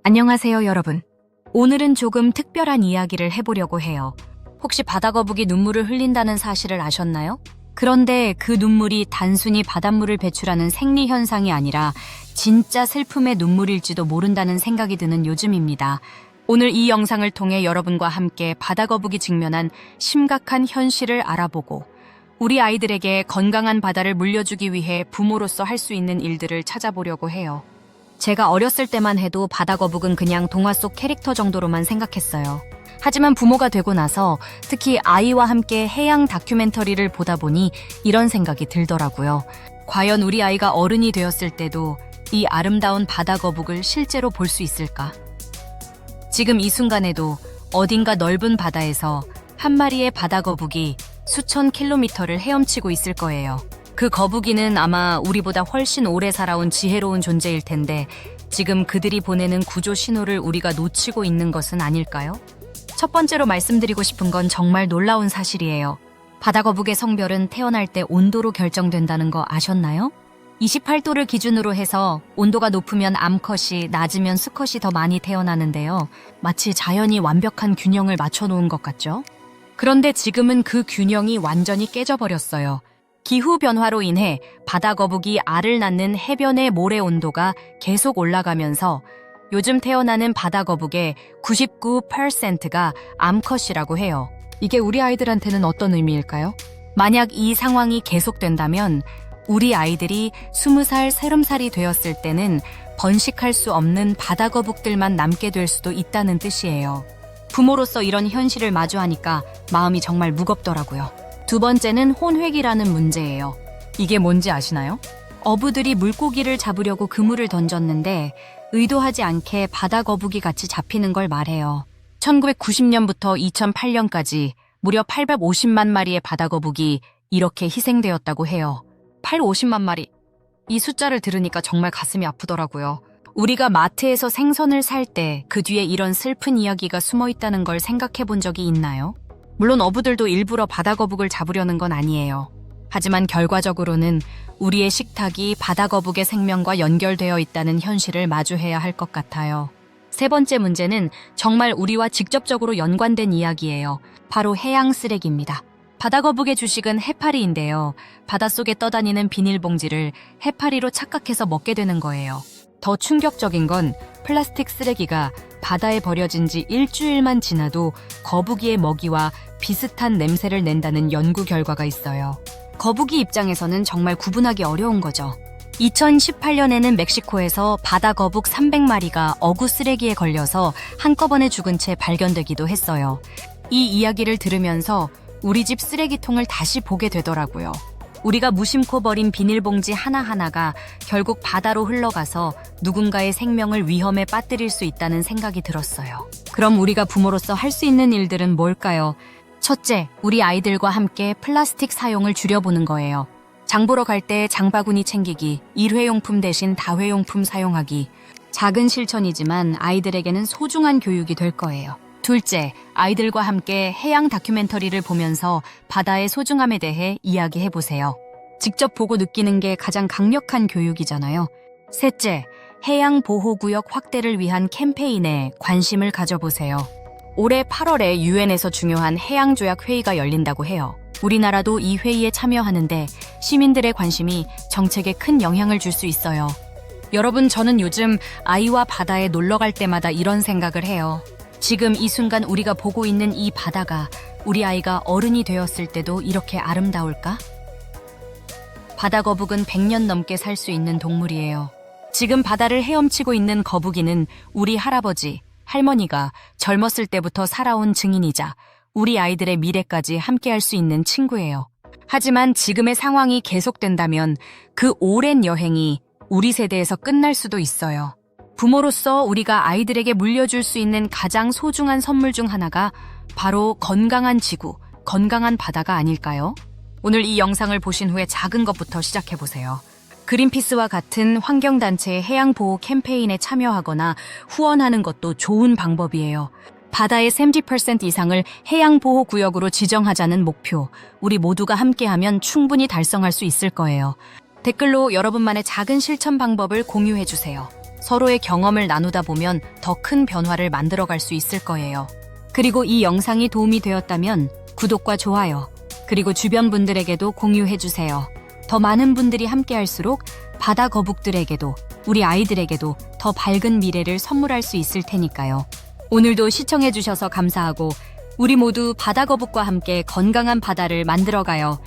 안녕하세요, 여러분. 오늘은 조금 특별한 이야기를 해보려고 해요. 혹시 바다거북이 눈물을 흘린다는 사실을 아셨나요? 그런데 그 눈물이 단순히 바닷물을 배출하는 생리현상이 아니라 진짜 슬픔의 눈물일지도 모른다는 생각이 드는 요즘입니다. 오늘 이 영상을 통해 여러분과 함께 바다거북이 직면한 심각한 현실을 알아보고 우리 아이들에게 건강한 바다를 물려주기 위해 부모로서 할 수 있는 일들을 찾아보려고 해요. 제가 어렸을 때만 해도 바다거북은 그냥 동화 속 캐릭터 정도로만 생각했어요. 하지만 부모가 되고 나서 특히 아이와 함께 해양 다큐멘터리를 보다 보니 이런 생각이 들더라고요. 과연 우리 아이가 어른이 되었을 때도 이 아름다운 바다거북을 실제로 볼 수 있을까? 지금 이 순간에도 어딘가 넓은 바다에서 한 마리의 바다거북이 수천 킬로미터를 헤엄치고 있을 거예요. 그 거북이는 아마 우리보다 훨씬 오래 살아온 지혜로운 존재일 텐데 지금 그들이 보내는 구조 신호를 우리가 놓치고 있는 것은 아닐까요? 첫 번째로 말씀드리고 싶은 건 정말 놀라운 사실이에요. 바다거북의 성별은 태어날 때 온도로 결정된다는 거 아셨나요? 28도를 기준으로 해서 온도가 높으면 암컷이, 낮으면 수컷이 더 많이 태어나는데요. 마치 자연이 완벽한 균형을 맞춰놓은 것 같죠? 그런데 지금은 그 균형이 완전히 깨져버렸어요. 기후변화로 인해 바다거북이 알을 낳는 해변의 모래 온도가 계속 올라가면서 요즘 태어나는 바다거북의 99%가 암컷이라고 해요. 이게 우리 아이들한테는 어떤 의미일까요? 만약 이 상황이 계속된다면 우리 아이들이 20살, 30살이 되었을 때는 번식할 수 없는 바다거북들만 남게 될 수도 있다는 뜻이에요. 부모로서 이런 현실을 마주하니까 마음이 정말 무겁더라고요. 두 번째는 혼획이라는 문제예요. 이게 뭔지 아시나요? 어부들이 물고기를 잡으려고 그물을 던졌는데 의도하지 않게 바다거북이 같이 잡히는 걸 말해요. 1990년부터 2008년까지 무려 850만 마리의 바다거북이 이렇게 희생되었다고 해요. 850만 마리. 이 숫자를 들으니까 정말 가슴이 아프더라고요. 우리가 마트에서 생선을 살 때 그 뒤에 이런 슬픈 이야기가 숨어 있다는 걸 생각해 본 적이 있나요? 물론 어부들도 일부러 바다거북을 잡으려는 건 아니에요. 하지만 결과적으로는 우리의 식탁이 바다거북의 생명과 연결되어 있다는 현실을 마주해야 할 것 같아요. 세 번째 문제는 정말 우리와 직접적으로 연관된 이야기예요. 바로 해양 쓰레기입니다. 바다거북의 주식은 해파리인데요. 바닷속에 떠다니는 비닐봉지를 해파리로 착각해서 먹게 되는 거예요. 더 충격적인 건 플라스틱 쓰레기가 바다에 버려진 지 일주일만 지나도 거북이의 먹이와 비슷한 냄새를 낸다는 연구 결과가 있어요. 거북이 입장에서는 정말 구분하기 어려운 거죠. 2018년에는 멕시코에서 바다거북 300마리가 어구 쓰레기에 걸려서 한꺼번에 죽은 채 발견되기도 했어요. 이 이야기를 들으면서 우리 집 쓰레기통을 다시 보게 되더라고요. 우리가 무심코 버린 비닐봉지 하나하나가 결국 바다로 흘러가서 누군가의 생명을 위험에 빠뜨릴 수 있다는 생각이 들었어요. 그럼 우리가 부모로서 할 수 있는 일들은 뭘까요? 첫째, 우리 아이들과 함께 플라스틱 사용을 줄여보는 거예요. 장 보러 갈 때 장바구니 챙기기, 일회용품 대신 다회용품 사용하기. 작은 실천이지만 아이들에게는 소중한 교육이 될 거예요. 둘째, 아이들과 함께 해양 다큐멘터리를 보면서 바다의 소중함에 대해 이야기해보세요. 직접 보고 느끼는 게 가장 강력한 교육이잖아요. 셋째, 해양 보호구역 확대를 위한 캠페인에 관심을 가져보세요. 올해 8월에 유엔에서 중요한 해양조약 회의가 열린다고 해요. 우리나라도 이 회의에 참여하는데 시민들의 관심이 정책에 큰 영향을 줄 수 있어요. 여러분, 저는 요즘 아이와 바다에 놀러 갈 때마다 이런 생각을 해요. 지금 이 순간 우리가 보고 있는 이 바다가 우리 아이가 어른이 되었을 때도 이렇게 아름다울까? 바다거북은 100년 넘게 살 수 있는 동물이에요. 지금 바다를 헤엄치고 있는 거북이는 우리 할아버지, 할머니가 젊었을 때부터 살아온 증인이자 우리 아이들의 미래까지 함께할 수 있는 친구예요. 하지만 지금의 상황이 계속된다면 그 오랜 여행이 우리 세대에서 끝날 수도 있어요. 부모로서 우리가 아이들에게 물려줄 수 있는 가장 소중한 선물 중 하나가 바로 건강한 지구, 건강한 바다가 아닐까요? 오늘 이 영상을 보신 후에 작은 것부터 시작해보세요. 그린피스와 같은 환경단체의 해양보호 캠페인에 참여하거나 후원하는 것도 좋은 방법이에요. 바다의 30% 이상을 해양보호구역으로 지정하자는 목표, 우리 모두가 함께하면 충분히 달성할 수 있을 거예요. 댓글로 여러분만의 작은 실천 방법을 공유해주세요. 서로의 경험을 나누다 보면 더 큰 변화를 만들어갈 수 있을 거예요. 그리고 이 영상이 도움이 되었다면 구독과 좋아요, 그리고 주변 분들에게도 공유해주세요. 더 많은 분들이 함께할수록 바다 거북들에게도 우리 아이들에게도 더 밝은 미래를 선물할 수 있을 테니까요. 오늘도 시청해주셔서 감사하고 우리 모두 바다 거북과 함께 건강한 바다를 만들어가요.